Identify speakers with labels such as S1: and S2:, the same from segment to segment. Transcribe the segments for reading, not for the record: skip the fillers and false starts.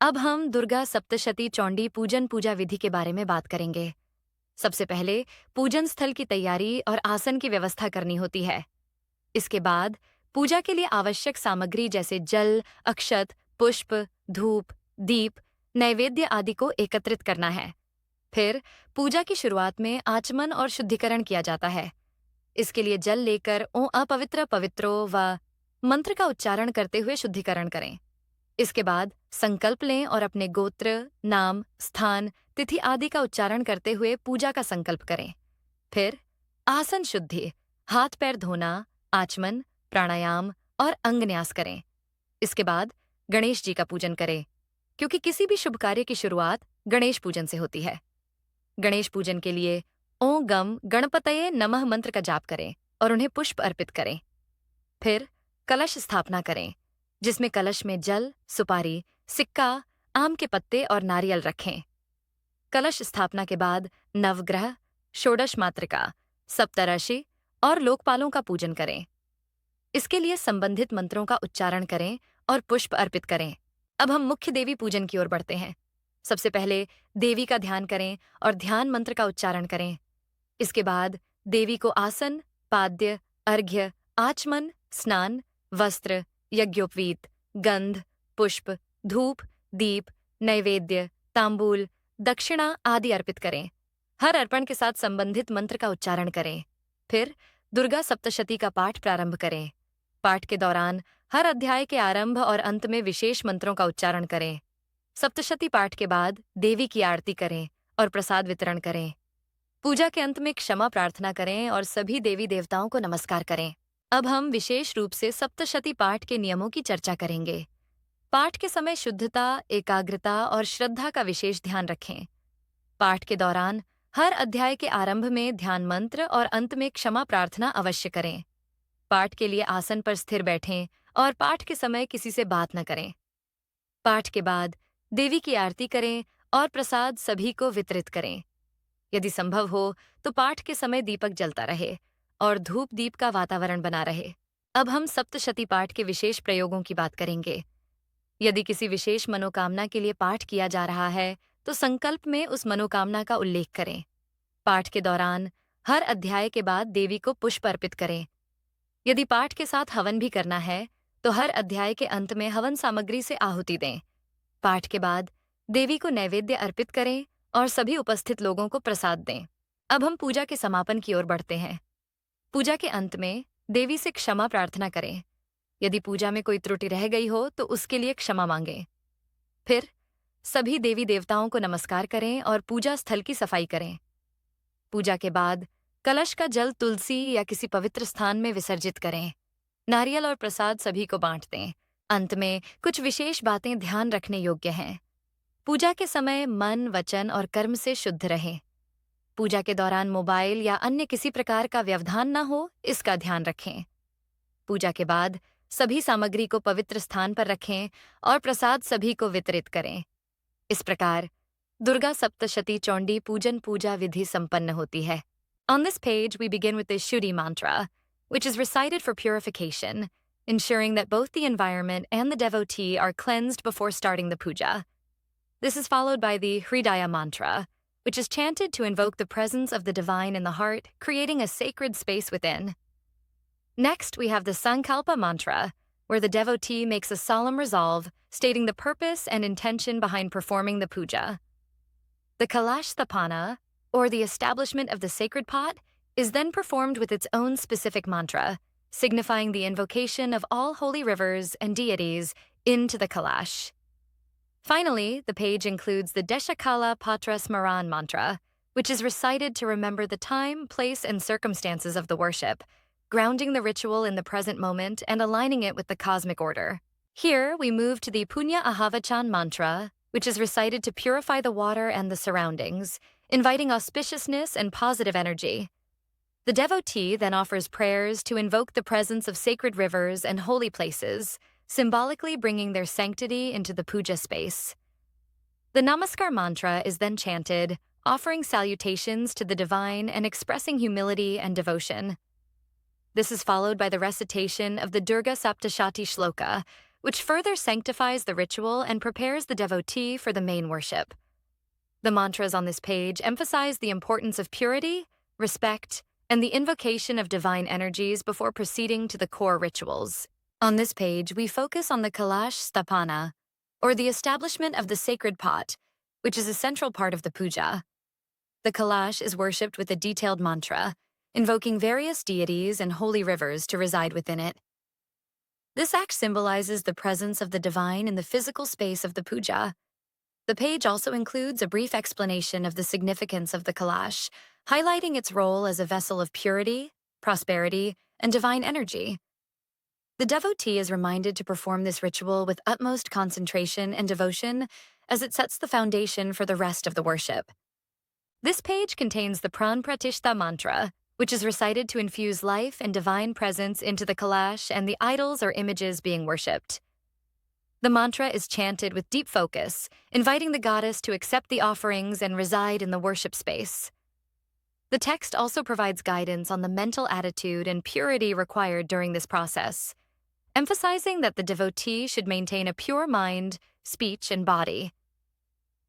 S1: अब हम दुर्गा सप्तशती चौंडी पूजन पूजा विधि के बारे में बात करेंगे। सबसे पहले पूजन स्थल की तैयारी और आसन की व्यवस्था करनी होती है। इसके बाद पूजा के लिए आवश्यक सामग्री जैसे जल, अक्षत, पुष्प, धूप, दीप, नैवेद्य आदि को एकत्रित करना है। फिर पूजा की शुरुआत में आचमन और शुद्धिकरण किया जाता है। इसके लिए जल लेकर ओ अपवित्र पवित्रो व मंत्र का उच्चारण करते हुए शुद्धिकरण करें। इसके बाद संकल्प लें और अपने गोत्र, नाम, स्थान, तिथि आदि का उच्चारण करते हुए पूजा का संकल्प करें। फिर आसन शुद्धि, हाथ पैर धोना, आचमन, प्राणायाम और अंगन्यास करें। इसके बाद गणेश जी का पूजन करें, क्योंकि किसी भी शुभ कार्य की शुरुआत गणेश पूजन से होती है। गणेश पूजन के लिए ओं गम गणपतये नमः मंत्र का जाप करें और उन्हें पुष्प अर्पित करें। फिर कलश स्थापना करें, जिसमें कलश में जल, सुपारी, सिक्का, आम के पत्ते और नारियल रखें। कलश स्थापना के बाद नवग्रह, षोडश मातृका, सप्तऋषि और लोकपालों का पूजन करें। इसके लिए संबंधित मंत्रों का उच्चारण करें और पुष्प अर्पित करें। अब हम मुख्य देवी पूजन की ओर बढ़ते हैं। सबसे पहले देवी का ध्यान करें और ध्यान मंत्र का उच्चारण करें। इसके बाद देवी को आसन, पाद्य, अर्घ्य, आचमन, स्नान, वस्त्र, यज्ञोपवीत, गंध, पुष्प, धूप, दीप, नैवेद्य, तांबूल, दक्षिणा आदि अर्पित करें। हर अर्पण के साथ संबंधित मंत्र का उच्चारण करें। फिर दुर्गा सप्तशती का पाठ प्रारंभ करें। पाठ के दौरान हर अध्याय के आरंभ और अंत में विशेष मंत्रों का उच्चारण करें। सप्तशती पाठ के बाद देवी की आरती करें और प्रसाद वितरण करें। पूजा के अंत में क्षमा प्रार्थना करें और सभी देवी देवताओं को नमस्कार करें। अब हम विशेष रूप से सप्तशती पाठ के नियमों की चर्चा करेंगे। पाठ के समय शुद्धता, एकाग्रता और श्रद्धा का विशेष ध्यान रखें। पाठ के दौरान हर अध्याय के आरंभ में ध्यान मंत्र और अंत में क्षमा प्रार्थना अवश्य करें। पाठ के लिए आसन पर स्थिर बैठें और पाठ के समय किसी से बात न करें। पाठ के बाद देवी की आरती करें और प्रसाद सभी को वितरित करें। यदि संभव हो तो पाठ के समय दीपक जलता रहे और धूप दीप का वातावरण बना रहे। अब हम सप्तशती पाठ के विशेष प्रयोगों की बात करेंगे। यदि किसी विशेष मनोकामना के लिए पाठ किया जा रहा है तो संकल्प में उस मनोकामना का उल्लेख करें। पाठ के दौरान हर अध्याय के बाद देवी को पुष्प अर्पित करें। यदि पाठ के साथ हवन भी करना है तो हर अध्याय के अंत में हवन सामग्री से आहुति दें। पाठ के बाद देवी को नैवेद्य अर्पित करें और सभी उपस्थित लोगों को प्रसाद दें। अब हम पूजा के समापन की ओर बढ़ते हैं। पूजा के अंत में देवी से क्षमा प्रार्थना करें। यदि पूजा में कोई त्रुटि रह गई हो तो उसके लिए क्षमा मांगें। फिर सभी देवी देवताओं को नमस्कार करें और पूजा स्थल की सफाई करें। पूजा के बाद कलश का जल तुलसी या किसी पवित्र स्थान में विसर्जित करें। नारियल और प्रसाद सभी को बांट दें। अंत में कुछ विशेष बातें ध्यान रखने योग्य हैं। पूजा के समय मन, वचन और कर्म से शुद्ध रहें। पूजा के दौरान मोबाइल या अन्य किसी प्रकार का व्यवधान न हो, इसका ध्यान रखें। पूजा के बाद सभी सामग्री को पवित्र स्थान पर रखें और प्रसाद सभी को वितरित करें। इस प्रकार दुर्गा सप्तशती चौंडी पूजन पूजा विधि संपन्न होती है। On this page, we begin with the Shuddhi mantra, which is recited for purification, ensuring that both the environment and the devotee are cleansed before starting the puja. This is followed by the Hridaya mantra, which is chanted to invoke the presence of the divine in the heart, creating a sacred space within. Next, we have the Sankalpa mantra, where the devotee makes a solemn resolve, stating the purpose and intention behind performing the puja. The Kalash Thapana, or the establishment of the sacred pot, is then performed with its own specific mantra, signifying the invocation of all holy rivers and deities into the kalash. Finally, the page includes the Deshakala Patra Smaran mantra, which is recited to remember the time, place, and circumstances of the worship, grounding the ritual in the present moment and aligning it with the cosmic order. Here, we move to the Punya Ahavachan mantra, which is recited to purify the water and the surroundings, inviting auspiciousness and positive energy. The devotee then offers prayers to invoke the presence of sacred rivers and holy places, symbolically bringing their sanctity into the puja space. The Namaskar mantra is then chanted, offering salutations to the divine and expressing humility and devotion. This is followed by the recitation of the Durga Saptashati Shloka, which further sanctifies the ritual and prepares the devotee for the main worship. The mantras on this page emphasize the importance of purity, respect, and the invocation of divine energies before proceeding to the core rituals. On this page, we focus on the Kalash Stapana, or the establishment of the sacred pot, which is a central part of the puja. The Kalash is worshipped with a detailed mantra, invoking various deities and holy rivers to reside within it. This act symbolizes the presence of the divine in the physical space of the puja. The page also includes a brief explanation of the significance of the Kalash, highlighting its role as a vessel of purity, prosperity, and divine energy. The devotee is reminded to perform this ritual with utmost concentration and devotion as it sets the foundation for the rest of the worship. This page contains the Pran Pratishta mantra, which is recited to infuse life and divine presence into the Kalash and the idols or images being worshipped. The mantra is chanted with deep focus, inviting the goddess to accept the offerings and reside in the worship space. The text also provides guidance on the mental attitude and purity required during this process, emphasizing that the devotee should maintain a pure mind, speech, and body.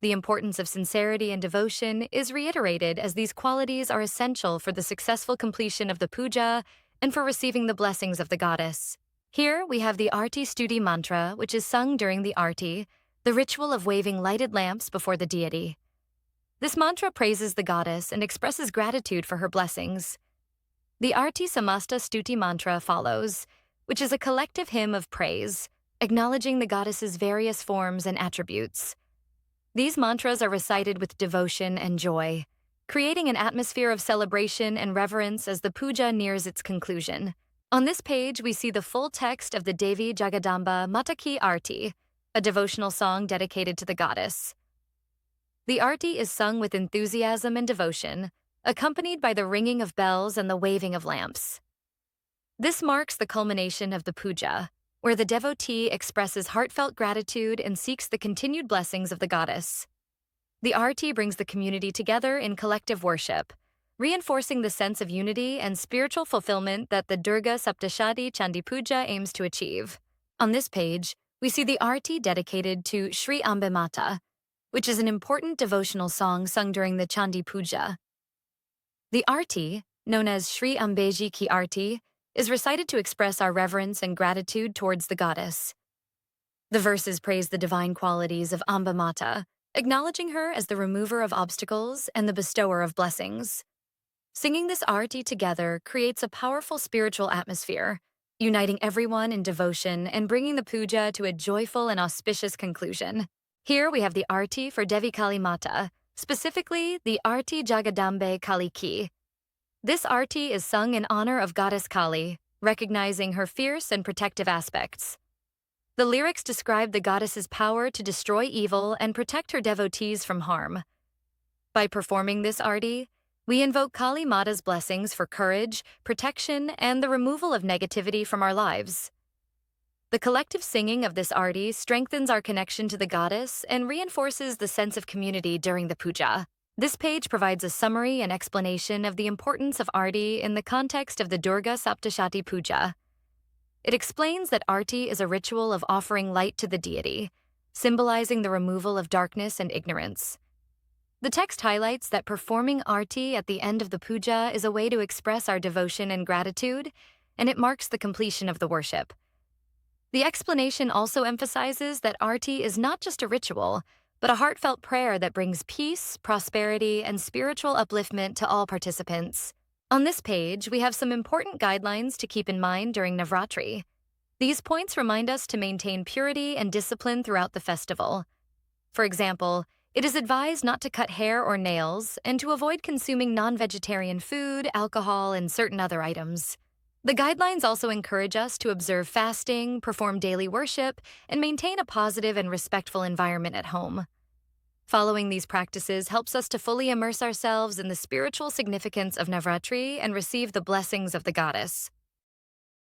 S1: The importance of sincerity and devotion is reiterated as these qualities are essential for the successful completion of the puja and for receiving the blessings of the goddess. Here we have the Arti Stuti mantra, which is sung during the Arti, the ritual of waving lighted lamps before the deity. This mantra praises the goddess and expresses gratitude for her blessings. The Arti Samasta Stuti mantra follows, which is a collective hymn of praise, acknowledging the goddess's various forms and attributes. These mantras are recited with devotion and joy, creating an atmosphere of celebration and reverence as the puja nears its conclusion. On this page, we see the full text of the Devi Jagadamba Mata Ki Arti, a devotional song dedicated to the goddess. The Arti is sung with enthusiasm and devotion, accompanied by the ringing of bells and the waving of lamps. This marks the culmination of the puja, where the devotee expresses heartfelt gratitude and seeks the continued blessings of the goddess. The Arti brings the community together in collective worship, reinforcing the sense of unity and spiritual fulfillment that the Durga Saptashati Chandi Puja aims to achieve. On this page, we see the Arti dedicated to Sri Ambe Mata, which is an important devotional song sung during the Chandi Puja. The Arti, known as Sri Ambeji Ki Arti, is recited to express our reverence and gratitude towards the goddess. The verses praise the divine qualities of Amba Mata, acknowledging her as the remover of obstacles and the bestower of blessings. Singing this Arti together creates a powerful spiritual atmosphere, uniting everyone in devotion and bringing the puja to a joyful and auspicious conclusion. Here we have the Arti for Devi Kali Mata, specifically the Arti Jagadambe Kali Ki. This Arti is sung in honor of Goddess Kali, recognizing her fierce and protective aspects. The lyrics describe the goddess's power to destroy evil and protect her devotees from harm. By performing this Arti, we invoke Kali Mata's blessings for courage, protection, and the removal of negativity from our lives. The collective singing of this Arti strengthens our connection to the goddess and reinforces the sense of community during the puja. This page provides a summary and explanation of the importance of Arti in the context of the Durga Saptashati Puja. It explains that Arti is a ritual of offering light to the deity, symbolizing the removal of darkness and ignorance. The text highlights that performing Arti at the end of the puja is a way to express our devotion and gratitude, and it marks the completion of the worship. The explanation also emphasizes that Arti is not just a ritual, but a heartfelt prayer that brings peace, prosperity, and spiritual upliftment to all participants. On this page, we have some important guidelines to keep in mind during Navratri. These points remind us to maintain purity and discipline throughout the festival. For example, it is advised not to cut hair or nails and to avoid consuming non-vegetarian food, alcohol, and certain other items. The guidelines also encourage us to observe fasting, perform daily worship, and maintain a positive and respectful environment at home. Following these practices helps us to fully immerse ourselves in the spiritual significance of Navratri and receive the blessings of the goddess.